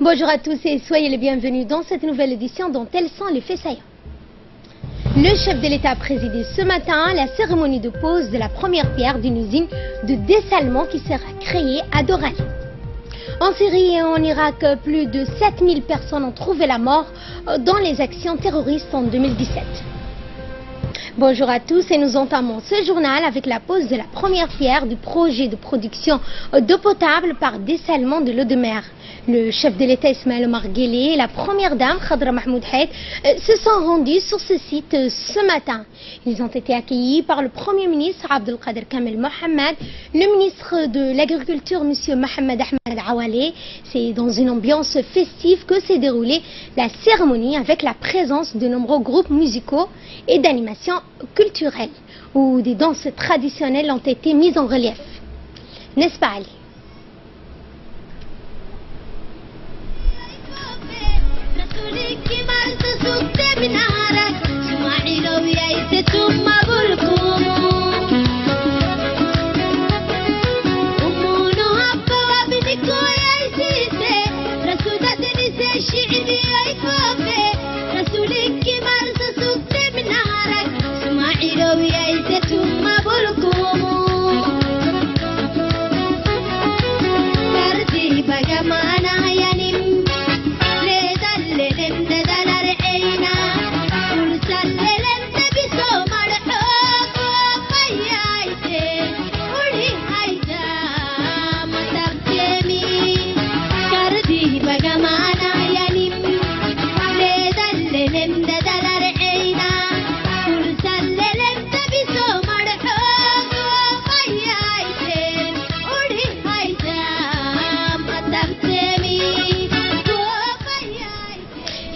Bonjour à tous et soyez les bienvenus dans cette nouvelle édition dont tels sont les faits saillants. Le chef de l'État a présidé ce matin la cérémonie de pose de la première pierre d'une usine de dessalement qui sera créée à Doral. En Syrie et en Irak, plus de 7000 personnes ont trouvé la mort dans les actions terroristes en 2017. Bonjour à tous et nous entamons ce journal avec la pose de la première pierre du projet de production d'eau potable par dessalement de l'eau de mer. Le chef de l'État Ismaël Omar Guelleh et la première dame Khadra Mahmoud Haït se sont rendus sur ce site ce matin. Ils ont été accueillis par le Premier ministre Abdelkader Kamel Mohamed, le ministre de l'Agriculture M. Mohamed Ahmed Awaleh. C'est dans une ambiance festive que s'est déroulée la cérémonie avec la présence de nombreux groupes musicaux et d'animations culturelles où des danses traditionnelles ont été mises en relief. N'est-ce pas Ali?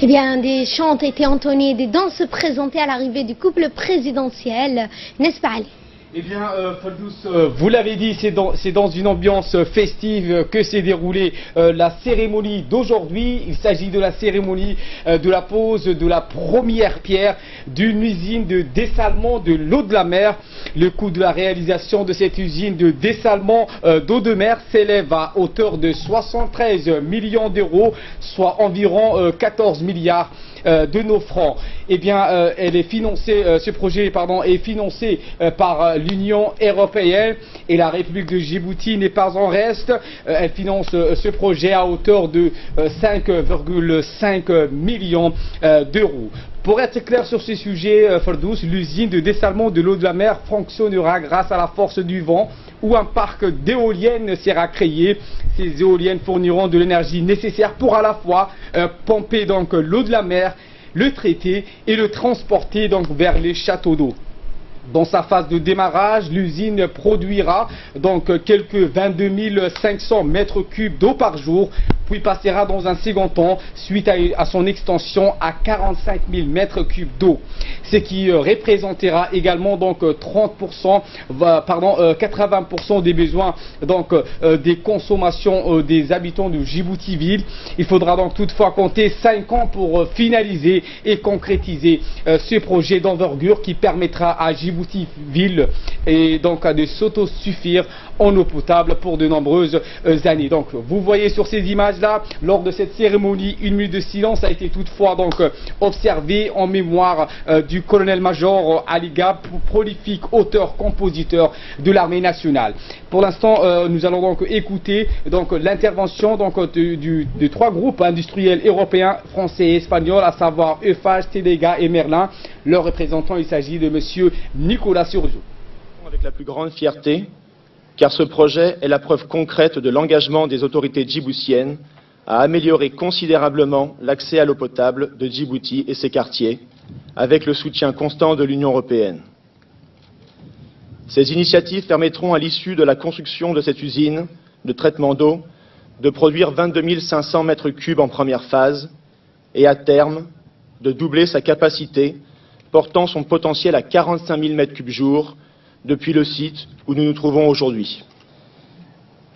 Eh bien, des chants ont été entonnés, des danses présentées à l'arrivée du couple présidentiel, n'est-ce pas Ali? Eh bien, Faldous, vous l'avez dit, c'est dans une ambiance festive que s'est déroulée la cérémonie d'aujourd'hui. Il s'agit de la cérémonie de la pose de la première pierre d'une usine de dessalement de l'eau de la mer. Le coût de la réalisation de cette usine de dessalement d'eau de mer s'élève à hauteur de 73 millions d'euros, soit environ 14 milliards de nos francs. Eh bien, ce projet est financé par l'Union européenne et la République de Djibouti n'est pas en reste. Elle finance ce projet à hauteur de 5,5 millions d'euros. Pour être clair sur ce sujet, Faldous, l'usine de dessalement de l'eau de la mer fonctionnera grâce à la force du vent, où un parc d'éoliennes sera créé. Ces éoliennes fourniront de l'énergie nécessaire pour à la fois pomper donc l'eau de la mer, le traiter et le transporter donc vers les châteaux d'eau. Dans sa phase de démarrage, l'usine produira donc quelques 22 500 mètres cubes d'eau par jour, puis passera dans un second temps, suite à son extension, à 45 000 mètres cubes d'eau. Ce qui représentera également donc 80% des besoins donc des consommations des habitants de Djibouti-Ville. Il faudra donc toutefois compter 5 ans pour finaliser et concrétiser ce projet d'envergure qui permettra à Djibouti-Ville et donc de s'autosuffire en eau potable pour de nombreuses années. Donc vous voyez sur ces images-là, lors de cette cérémonie, une minute de silence a été toutefois donc observée en mémoire du colonel-major Ali Gab, prolifique auteur-compositeur de l'armée nationale. Pour l'instant, nous allons donc écouter donc l'intervention de 3 groupes industriels européens, français et espagnols, à savoir Eiffage, Tedega et Merlin. Leur représentant, il s'agit de monsieur Nicolas Surjou. Avec la plus grande fierté, car ce projet est la preuve concrète de l'engagement des autorités djiboutiennes à améliorer considérablement l'accès à l'eau potable de Djibouti et ses quartiers, avec le soutien constant de l'Union européenne. Ces initiatives permettront, à l'issue de la construction de cette usine de traitement d'eau, de produire 22 500 mètres cubes en première phase et, à terme, de doubler sa capacité, portant son potentiel à 45 000 mètres cubes jour, depuis le site où nous nous trouvons aujourd'hui.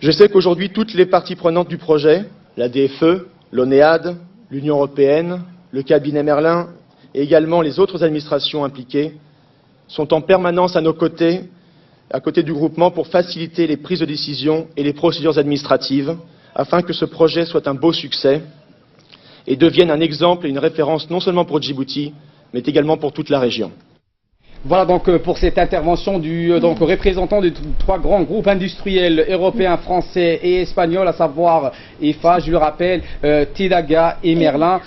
Je sais qu'aujourd'hui, toutes les parties prenantes du projet, la DFE, l'ONEAD, l'Union européenne, le cabinet Merlin et également les autres administrations impliquées, sont en permanence à nos côtés, à côté du groupement, pour faciliter les prises de décision et les procédures administratives, afin que ce projet soit un beau succès et devienne un exemple et une référence non seulement pour Djibouti, mais également pour toute la région. Voilà donc pour cette intervention du représentant de trois grands groupes industriels européens, français et espagnols, à savoir EFA, je le rappelle, Tedaga et Merlin,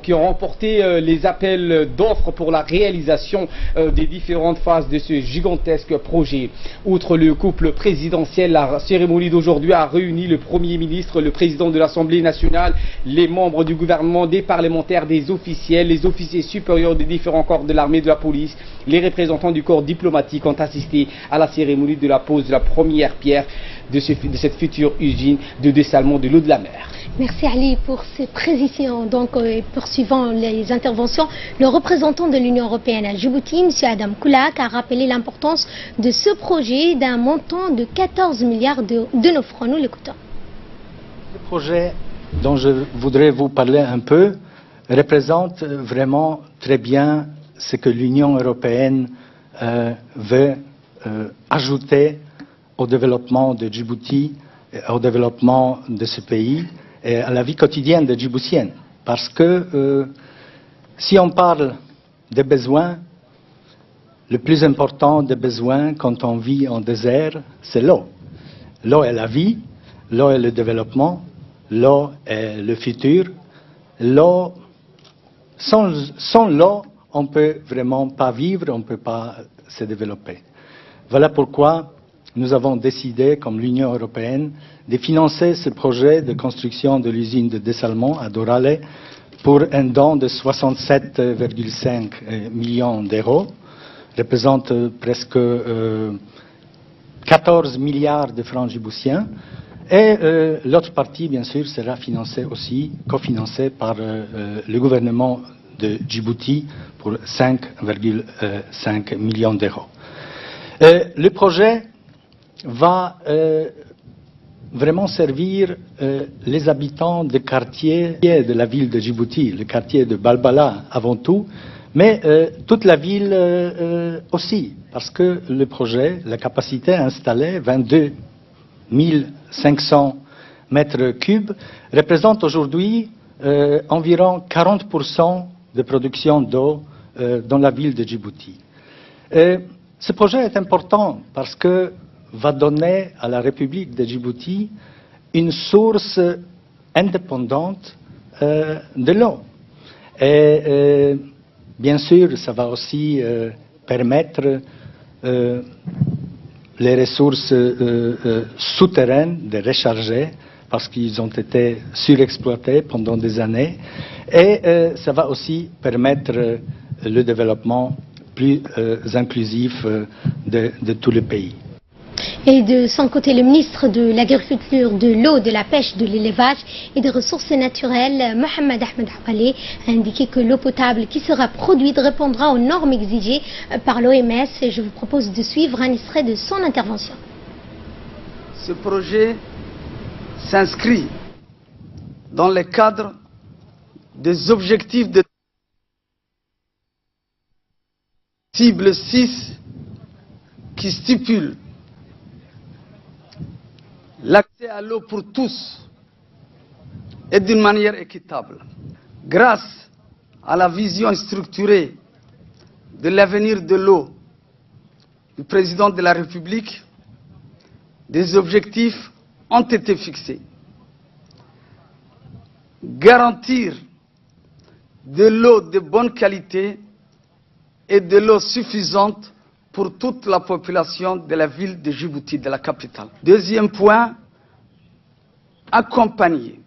qui ont remporté les appels d'offres pour la réalisation des différentes phases de ce gigantesque projet. Outre le couple présidentiel, la cérémonie d'aujourd'hui a réuni le Premier ministre, le président de l'Assemblée nationale, les membres du gouvernement, des parlementaires, des officiels, les officiers supérieurs des différents corps de l'armée, de la police. Les représentants du corps diplomatique ont assisté à la cérémonie de la pose de la première pierre de cette future usine de dessalement de l'eau de la mer. Merci Ali pour ces précisions. Poursuivant les interventions, le représentant de l'Union européenne à Djibouti, M. Adam Koulak, a rappelé l'importance de ce projet d'un montant de 14 milliards de nos francs. Nous l'écoutons. Le projet dont je voudrais vous parler un peu représente vraiment très bien ce que l'Union européenne veut ajouter au développement de Djibouti, au développement de ce pays et à la vie quotidienne des Djiboutiennes. Parce que si on parle des besoins, le plus important des besoins quand on vit en désert, c'est l'eau. L'eau est la vie, l'eau est le développement, l'eau est le futur. L'eau, sans l'eau, on ne peut vraiment pas vivre, on ne peut pas se développer. Voilà pourquoi nous avons décidé, comme l'Union européenne, de financer ce projet de construction de l'usine de dessalement à Dorale pour un don de 67,5 millions d'euros, représente presque 14 milliards de francs djiboutiens. Et l'autre partie, bien sûr, sera financée aussi, cofinancée par le gouvernement de Djibouti pour 5,5 millions d'euros. Le projet va vraiment servir les habitants des quartiers de la ville de Djibouti, le quartier de Balbala avant tout, mais toute la ville aussi, parce que le projet, la capacité installée, 22 500 mètres cubes, représente aujourd'hui environ 40% de production d'eau dans la ville de Djibouti. Ce projet est important parce que va donner à la République de Djibouti une source indépendante de l'eau. Et bien sûr, ça va aussi permettre les ressources souterraines de recharger parce qu'ils ont été surexploités pendant des années. Et ça va aussi permettre le développement plus inclusif de tout le pays. Et de son côté, le ministre de l'Agriculture, de l'Eau, de la Pêche, de l'Élevage et des Ressources naturelles, Mohamed Ahmed Hawali, a indiqué que l'eau potable qui sera produite répondra aux normes exigées par l'OMS. Et je vous propose de suivre un extrait de son intervention. Ce projet s'inscrit dans le cadre des objectifs de cible 6 qui stipule l'accès à l'eau pour tous et d'une manière équitable. Grâce à la vision structurée de l'avenir de l'eau du président de la République, des objectifs ont été fixés. Garantir de l'eau de bonne qualité et de l'eau suffisante pour toute la population de la ville de Djibouti, de la capitale. Deuxième point, accompagner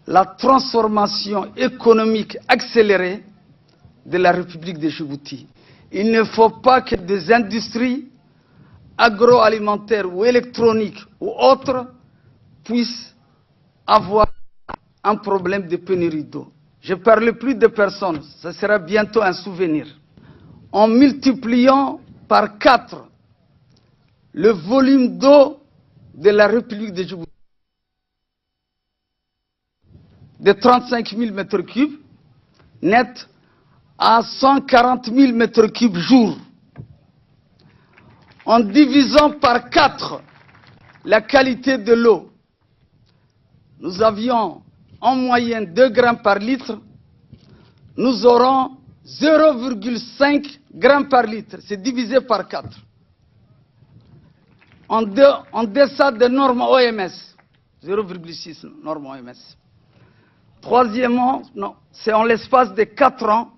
la transformation économique accélérée de la République de Djibouti. Il ne faut pas que des industries agroalimentaires ou électroniques ou autres puissent avoir un problème de pénurie d'eau. Je ne parle plus de personnes, ce sera bientôt un souvenir. En multipliant par 4 le volume d'eau de la République de Djibouti, de 35 000 mètres cubes net à 140 000 mètres cubes jour. En divisant par 4 la qualité de l'eau nous avions en moyenne 2 grammes par litre, nous aurons 0,5 grammes par litre. C'est divisé par 4. En deçà des normes OMS, 0,6 normes OMS. Troisièmement, c'est en l'espace de 4 ans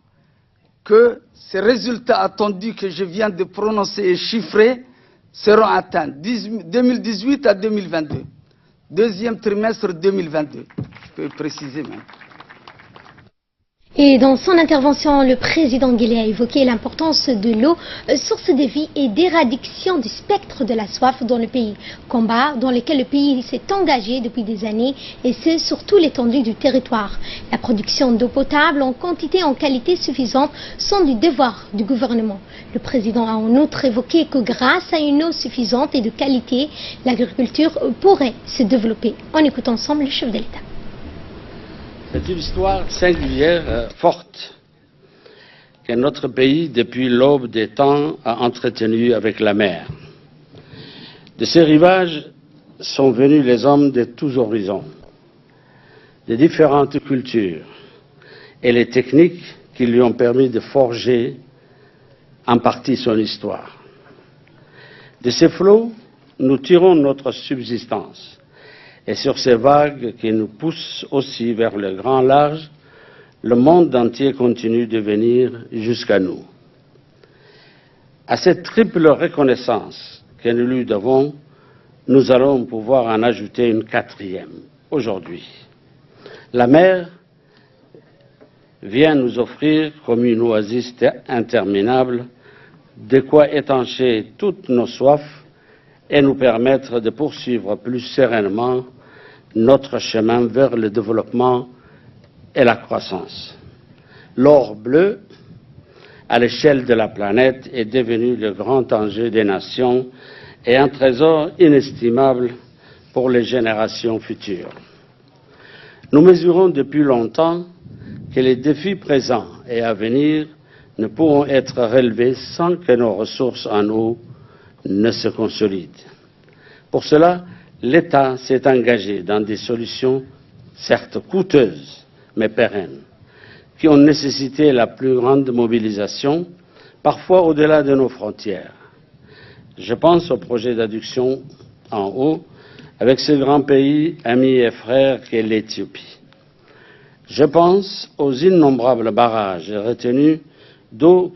que ces résultats attendus que je viens de prononcer et chiffrer seront atteints, 2018 à 2022, deuxième trimestre 2022, je peux préciser même. Et dans son intervention, le président Guelleh a évoqué l'importance de l'eau, source de vie et d'éradication du spectre de la soif dans le pays. Combat dans lequel le pays s'est engagé depuis des années et c'est surtout l'étendue du territoire. La production d'eau potable en quantité et en qualité suffisante sont du devoir du gouvernement. Le président a en outre évoqué que grâce à une eau suffisante et de qualité, l'agriculture pourrait se développer. On écoute ensemble le chef de l'État. C'est une histoire singulière, forte, que notre pays, depuis l'aube des temps, a entretenue avec la mer. De ces rivages sont venus les hommes de tous horizons, de différentes cultures, et les techniques qui lui ont permis de forger en partie son histoire. De ces flots, nous tirons notre subsistance. Et sur ces vagues qui nous poussent aussi vers le grand large, le monde entier continue de venir jusqu'à nous. À cette triple reconnaissance que nous lui devons, nous allons pouvoir en ajouter une quatrième aujourd'hui. La mer vient nous offrir comme une oasis interminable de quoi étancher toutes nos soifs et nous permettre de poursuivre plus sereinement notre chemin vers le développement et la croissance. L'or bleu, à l'échelle de la planète, est devenu le grand enjeu des nations et un trésor inestimable pour les générations futures. Nous mesurons depuis longtemps que les défis présents et à venir ne pourront être relevés sans que nos ressources en eau ne se consolide. Pour cela, l'État s'est engagé dans des solutions certes coûteuses, mais pérennes, qui ont nécessité la plus grande mobilisation, parfois au-delà de nos frontières. Je pense au projet d'adduction en eau avec ce grand pays, ami et frère qu'est l'Éthiopie. Je pense aux innombrables barrages et retenues d'eau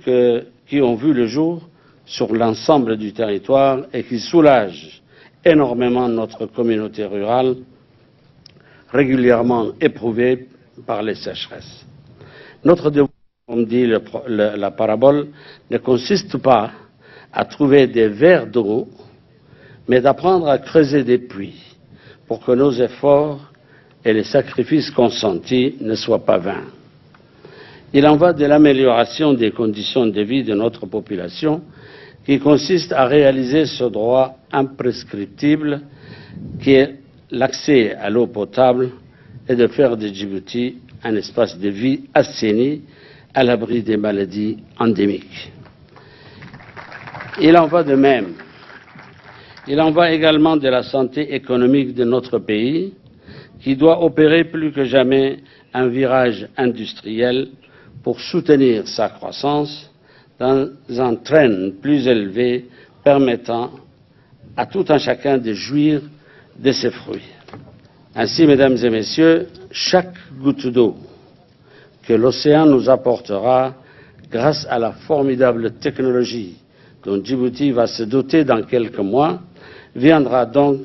qui ont vu le jour sur l'ensemble du territoire et qui soulagent énormément notre communauté rurale, régulièrement éprouvée par les sécheresses. Notre devoir, comme dit la parabole, ne consiste pas à trouver des vers d'eau, mais d'apprendre à creuser des puits pour que nos efforts et les sacrifices consentis ne soient pas vains. Il en va de l'amélioration des conditions de vie de notre population qui consiste à réaliser ce droit imprescriptible qui est l'accès à l'eau potable et de faire de Djibouti un espace de vie assaini à l'abri des maladies endémiques. Il en va de même. Il en va également de la santé économique de notre pays qui doit opérer plus que jamais un virage industriel pour soutenir sa croissance dans un train plus élevé permettant à tout un chacun de jouir de ses fruits. Ainsi, mesdames et messieurs, chaque goutte d'eau que l'océan nous apportera grâce à la formidable technologie dont Djibouti va se doter dans quelques mois viendra donc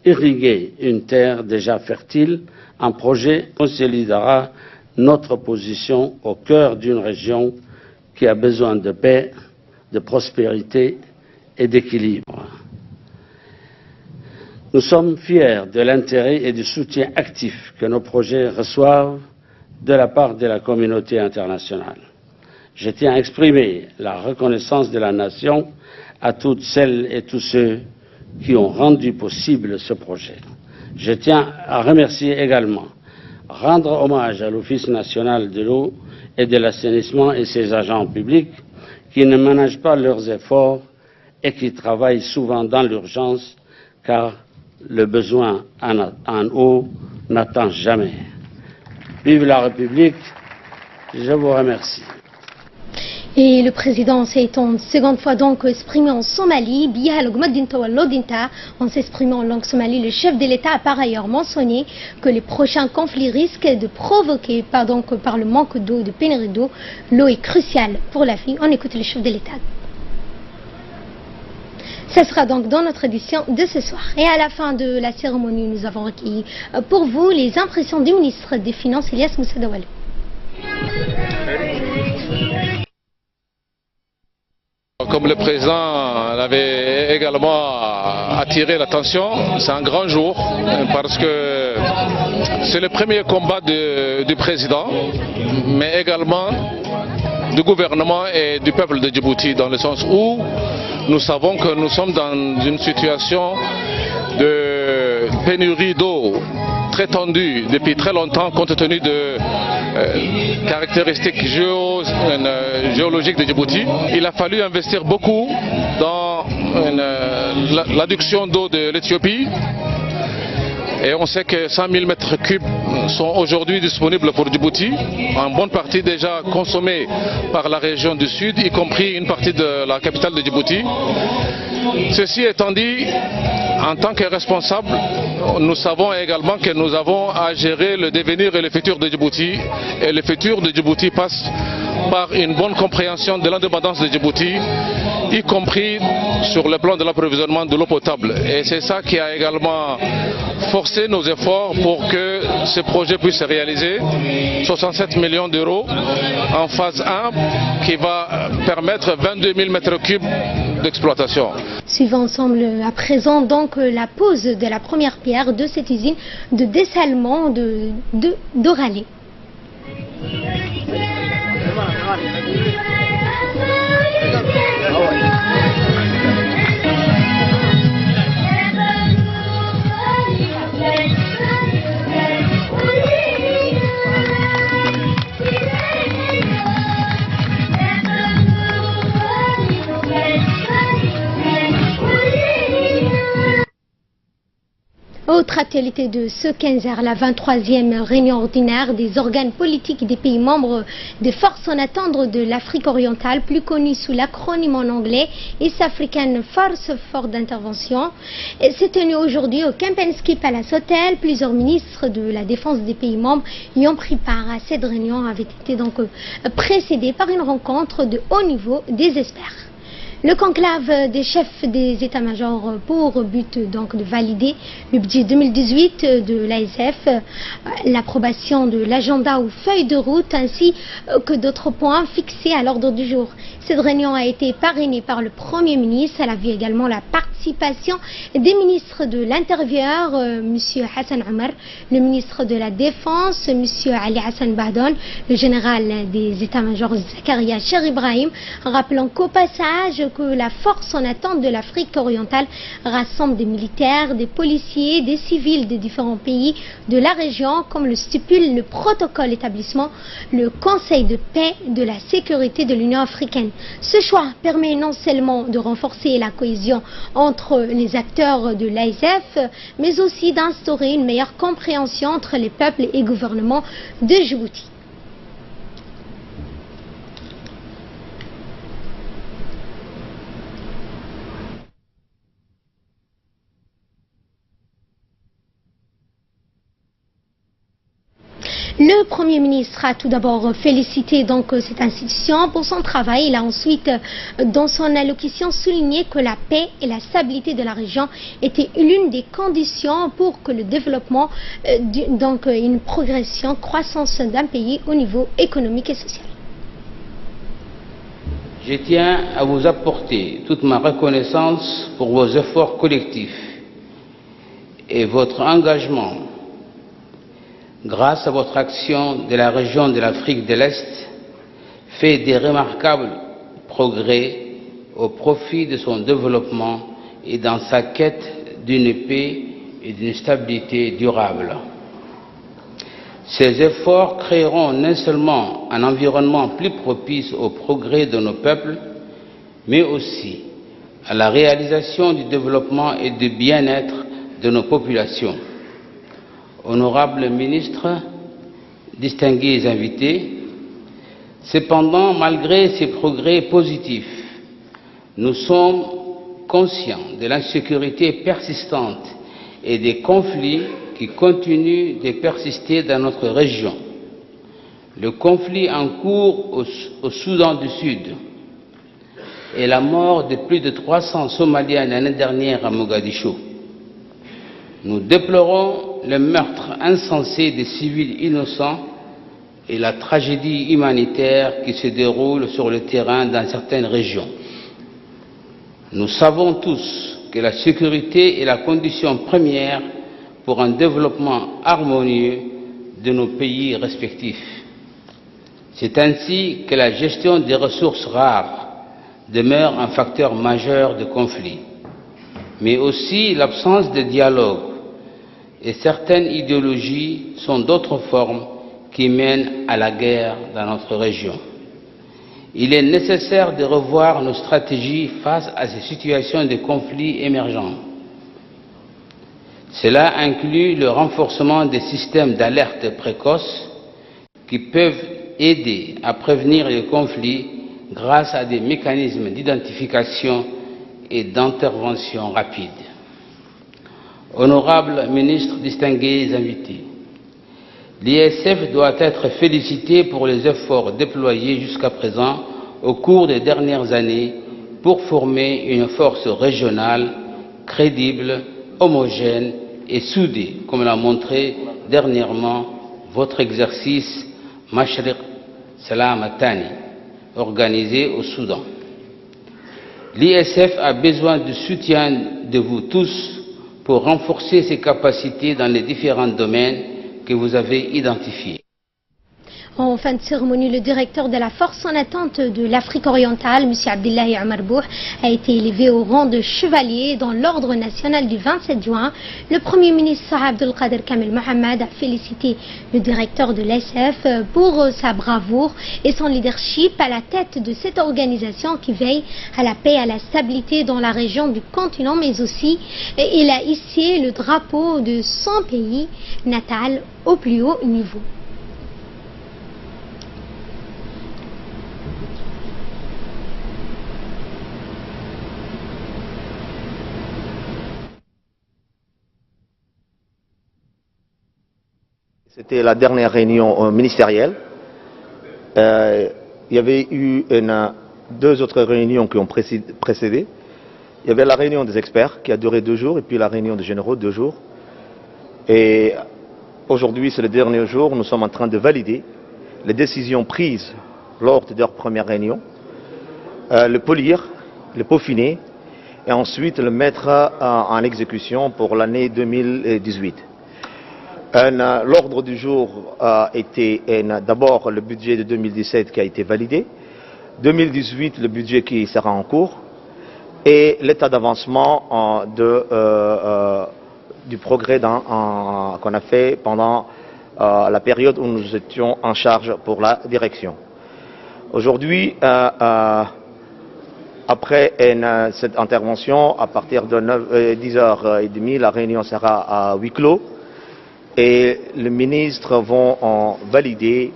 irriguer une terre déjà fertile. Un projet consolidera notre position au cœur d'une région qui a besoin de paix, de prospérité et d'équilibre. Nous sommes fiers de l'intérêt et du soutien actif que nos projets reçoivent de la part de la communauté internationale. Je tiens à exprimer la reconnaissance de la nation à toutes celles et tous ceux qui ont rendu possible ce projet. Je tiens à remercier également, rendre hommage à l'Office national de l'eau et de l'assainissement et ses agents publics qui ne ménagent pas leurs efforts et qui travaillent souvent dans l'urgence car le besoin en eau n'attend jamais. Vive la République, je vous remercie. Et le président s'est en seconde fois donc exprimé en Somalie. En s'exprimant en langue somalie, le chef de l'État a par ailleurs mentionné que les prochains conflits risquent de provoquer par le manque d'eau, de pénurie d'eau. L'eau est cruciale pour la vie. On écoute le chef de l'État. Ce sera donc dans notre édition de ce soir. Et à la fin de la cérémonie, nous avons recueilli pour vous les impressions du ministre des Finances, Elias Moussa Dawalou. Comme le président l'avait également attiré l'attention, c'est un grand jour parce que c'est le premier combat du président, mais également du gouvernement et du peuple de Djibouti, dans le sens où nous savons que nous sommes dans une situation de pénurie d'eau très tendue depuis très longtemps compte tenu de caractéristiques géologiques de Djibouti. Il a fallu investir beaucoup dans l'adduction d'eau de l'Éthiopie. Et on sait que 100 000 mètres cubes sont aujourd'hui disponibles pour Djibouti, en bonne partie déjà consommés par la région du Sud, y compris une partie de la capitale de Djibouti. Ceci étant dit, en tant que responsables, nous savons également que nous avons à gérer le devenir et le futur de Djibouti. Et le futur de Djibouti passe par une bonne compréhension de l'indépendance de Djibouti, y compris sur le plan de l'approvisionnement de l'eau potable. Et c'est ça qui a également forcé nos efforts pour que ce projet puisse se réaliser. 67 millions d'euros en phase 1 qui va permettre 22 000 mètres cubes d'exploitation. Suivons ensemble à présent donc la pose de la première pierre de cette usine de dessalement d'Oralé. Autre actualité de ce 15h, la 23e réunion ordinaire des organes politiques des pays membres des forces en attente de l'Afrique orientale, plus connue sous l'acronyme en anglais East African Force d'intervention, s'est tenue aujourd'hui au Kempinski Palace Hotel. Plusieurs ministres de la défense des pays membres y ont pris part. À cette réunion avait été donc précédée par une rencontre de haut niveau des experts. Le conclave des chefs des états-majors pour but donc de valider le budget 2018 de l'ASF, l'approbation de l'agenda ou feuille de route ainsi que d'autres points fixés à l'ordre du jour. Cette réunion a été parrainée par le Premier ministre. Elle a vu également la participation des ministres de l'Intérieur, M. Hassan Omar, le ministre de la Défense, M. Ali Hassan Bahdon, le général des états-majors Zakaria Cher Ibrahim, rappelant qu'au passage que la force en attente de l'Afrique orientale rassemble des militaires, des policiers, des civils de différents pays de la région, comme le stipule le protocole établissement le Conseil de paix de la sécurité de l'Union africaine. Ce choix permet non seulement de renforcer la cohésion entre les acteurs de l'ASF, mais aussi d'instaurer une meilleure compréhension entre les peuples et gouvernements de Djibouti. Le Premier ministre a tout d'abord félicité donc cette institution pour son travail. Il a ensuite, dans son allocution, souligné que la paix et la stabilité de la région étaient l'une des conditions pour que le développement, donc une progression, croissance d'un pays au niveau économique et social. Je tiens à vous apporter toute ma reconnaissance pour vos efforts collectifs et votre engagement. Grâce à votre action de la région de l'Afrique de l'Est, fait des remarquables progrès au profit de son développement et dans sa quête d'une paix et d'une stabilité durable. Ces efforts créeront non seulement un environnement plus propice au progrès de nos peuples, mais aussi à la réalisation du développement et du bien-être de nos populations. honorables ministres, distingués invités, cependant, malgré ces progrès positifs, nous sommes conscients de l'insécurité persistante et des conflits qui continuent de persister dans notre région. Le conflit en cours au Soudan du Sud et la mort de plus de 300 Somaliens l'année dernière à Mogadiscio. Nous déplorons le meurtre insensé des civils innocents et la tragédie humanitaire qui se déroule sur le terrain dans certaines régions. Nous savons tous que la sécurité est la condition première pour un développement harmonieux de nos pays respectifs. C'est ainsi que la gestion des ressources rares demeure un facteur majeur de conflit, mais aussi l'absence de dialogue et certaines idéologies sont d'autres formes qui mènent à la guerre dans notre région. Il est nécessaire de revoir nos stratégies face à ces situations de conflits émergents. Cela inclut le renforcement des systèmes d'alerte précoce qui peuvent aider à prévenir les conflits grâce à des mécanismes d'identification et d'intervention rapide. Honorables ministres distingués invités, l'ISF doit être félicité pour les efforts déployés jusqu'à présent au cours des dernières années pour former une force régionale crédible, homogène et soudée, comme l'a montré dernièrement votre exercice Mashriq Salam Atani, organisé au Soudan. L'ISF a besoin du soutien de vous tous pour renforcer ses capacités dans les différents domaines que vous avez identifiés. En fin de cérémonie, le directeur de la force en attente de l'Afrique orientale, M. Abdullahi Omar Bouh, a été élevé au rang de chevalier dans l'ordre national du 27 juin. Le Premier ministre Abdelkader Kamel Mohamed a félicité le directeur de l'ISF pour sa bravoure et son leadership à la tête de cette organisation qui veille à la paix et à la stabilité dans la région du continent, mais aussi il a hissé le drapeau de son pays natal au plus haut niveau. C'était la dernière réunion ministérielle. Il y avait eu deux autres réunions qui ont précédé. Il y avait la réunion des experts qui a duré 2 jours et puis la réunion des généraux 2 jours. Et aujourd'hui, c'est le dernier jour. Nous sommes en train de valider les décisions prises lors de leur première réunion, le polir, le peaufiner et ensuite le mettre en exécution pour l'année 2018. L'ordre du jour a été d'abord le budget de 2017 qui a été validé, 2018 le budget qui sera en cours et l'état d'avancement du progrès qu'on a fait pendant la période où nous étions en charge pour la direction. Aujourd'hui, après cette intervention, à partir de 10h30, la réunion sera à huis clos. Et les ministres vont en valider,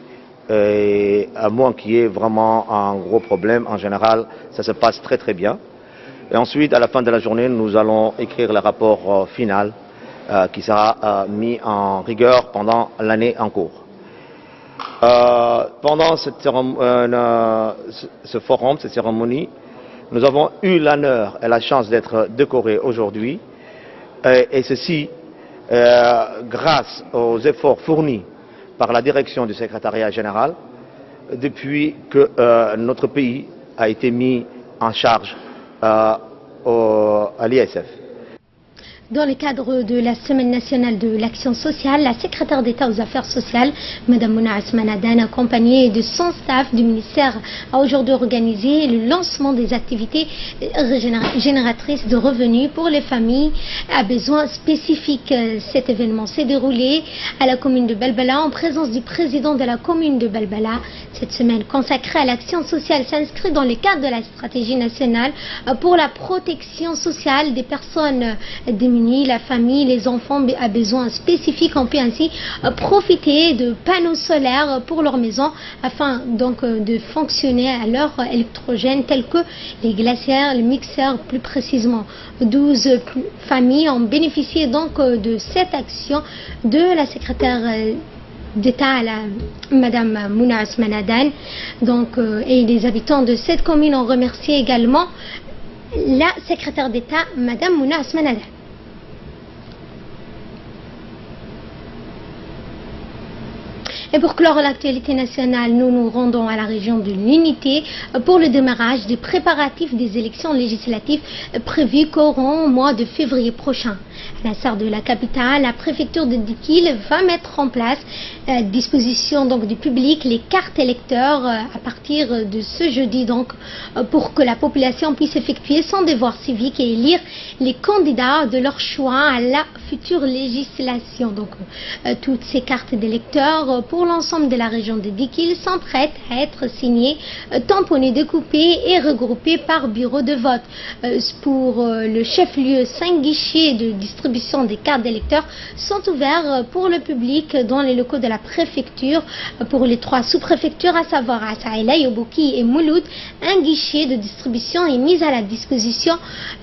à moins qu'il y ait vraiment un gros problème. En général, ça se passe très très bien. Et ensuite, à la fin de la journée, nous allons écrire le rapport final qui sera mis en rigueur pendant l'année en cours. Pendant ce forum, cette cérémonie, nous avons eu l'honneur et la chance d'être décorés aujourd'hui. Et ceci grâce aux efforts fournis par la direction du secrétariat général depuis que notre pays a été mis en charge à l'ISF. Dans le cadre de la Semaine nationale de l'action sociale, la secrétaire d'État aux affaires sociales, Mme Mouna Asman Adan, accompagnée de son staff du ministère, a aujourd'hui organisé le lancement des activités génératrices de revenus pour les familles à besoins spécifiques. Cet événement s'est déroulé à la commune de Balbala en présence du président de la commune de Balbala. Cette semaine consacrée à l'action sociale s'inscrit dans le cadre de la stratégie nationale pour la protection sociale des personnes démunies démunis, la famille, les enfants à besoins spécifiques ont pu ainsi profiter de panneaux solaires pour leur maison afin donc de fonctionner à l'heure électrogène tels que les glacières, les mixeurs plus précisément. 12 familles ont bénéficié donc de cette action de la secrétaire d'État, Madame Mouna Ousmane Adan. Donc, et les habitants de cette commune ont remercié également la secrétaire d'État, Madame Mouna Ousmane Adan. Et pour clore l'actualité nationale, nous nous rendons à la région de l'Unité pour le démarrage des préparatifs des élections législatives prévues qu'auront au mois de février prochain. À l'instar de la capitale, la préfecture de Dikil va mettre en place à disposition donc du public les cartes électeurs à partir de ce jeudi donc pour que la population puisse effectuer son devoir civique et élire les candidats de leur choix à la future législation. Donc toutes ces cartes d'électeurs pour l'ensemble de la région de Dikil sont prêtes à être signées, tamponnées, découpées et regroupées par bureau de vote. Pour le chef-lieu, 5 guichets de distribution des cartes d'électeurs sont ouverts pour le public dans les locaux de la préfecture. Pour les 3 sous-préfectures, à savoir Assaïla, Yoboki et Mouloud, un guichet de distribution est mis à la disposition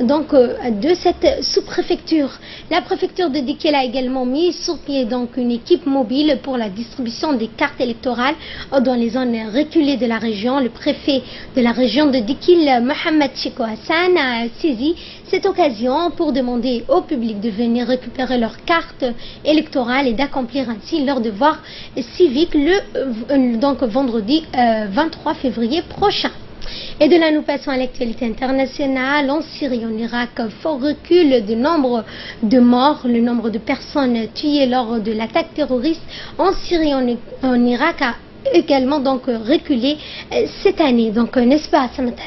donc de cette sous-préfecture. La préfecture de Dikil a également mis sur pied donc une équipe mobile pour la distribution des cartes électorales dans les zones reculées de la région. Le préfet de la région de Dikil, Mohamed Chiko Hassan, a saisi cette occasion pour demander au public de venir récupérer leurs cartes électorales et d'accomplir ainsi leur devoir civique donc vendredi 23 février prochain. Et de là, nous passons à l'actualité internationale. En Syrie, en Irak, fort recul du nombre de morts, le nombre de personnes tuées lors de l'attaque terroriste en Syrie, en Irak a également donc reculé cette année. Donc, n'est-ce pas, Samatar?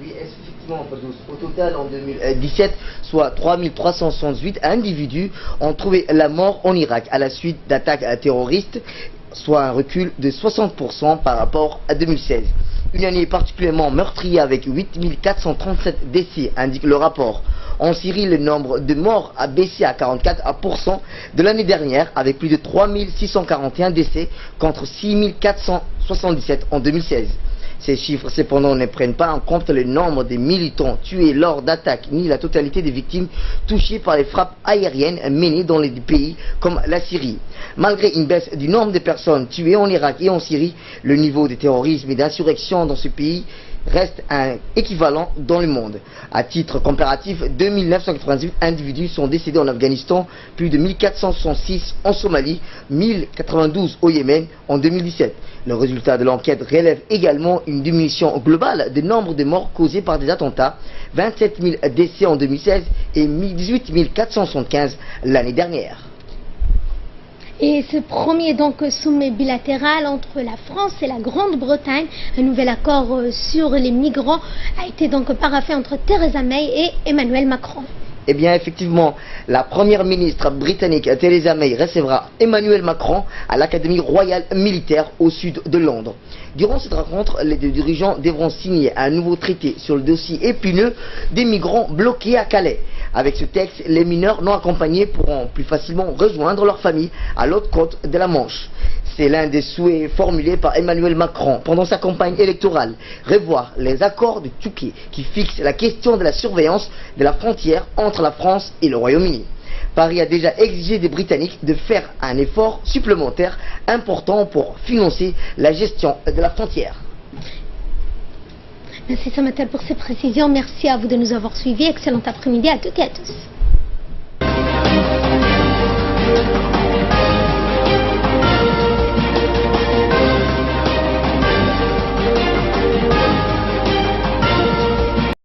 Oui, effectivement, au total, en 2017, soit 3368 individus ont trouvé la mort en Irak à la suite d'attaques terroristes, soit un recul de 60% par rapport à 2016. Une année particulièrement meurtrière avec 8437 décès, indique le rapport. En Syrie, le nombre de morts a baissé à 44% de l'année dernière, avec plus de 3641 décès contre 6477 en 2016. Ces chiffres, cependant, ne prennent pas en compte le nombre de militants tués lors d'attaques, ni la totalité des victimes touchées par les frappes aériennes menées dans les pays comme la Syrie. Malgré une baisse du nombre de personnes tuées en Irak et en Syrie, le niveau de terrorisme et d'insurrection dans ce pays reste un équivalent dans le monde. À titre comparatif, 2998 individus sont décédés en Afghanistan, plus de 1466 en Somalie, 1092 au Yémen en 2017. Le résultat de l'enquête relève également une diminution globale du nombre de morts causés par des attentats, 27 000 décès en 2016 et 18 475 l'année dernière. Et ce premier donc sommet bilatéral entre la France et la Grande-Bretagne, un nouvel accord sur les migrants a été donc paraphé entre Theresa May et Emmanuel Macron. Eh bien, effectivement, la première ministre britannique Theresa May recevra Emmanuel Macron à l'Académie royale militaire au sud de Londres. Durant cette rencontre, les deux dirigeants devront signer un nouveau traité sur le dossier épineux des migrants bloqués à Calais. Avec ce texte, les mineurs non accompagnés pourront plus facilement rejoindre leur famille à l'autre côte de la Manche. C'est l'un des souhaits formulés par Emmanuel Macron pendant sa campagne électorale. Revoir les accords de Touquet qui fixent la question de la surveillance de la frontière entre la France et le Royaume-Uni. Paris a déjà exigé des Britanniques de faire un effort supplémentaire important pour financer la gestion de la frontière. Merci Samatel pour ces précisions. Merci à vous de nous avoir suivis. Excellent après-midi à toutes et à tous.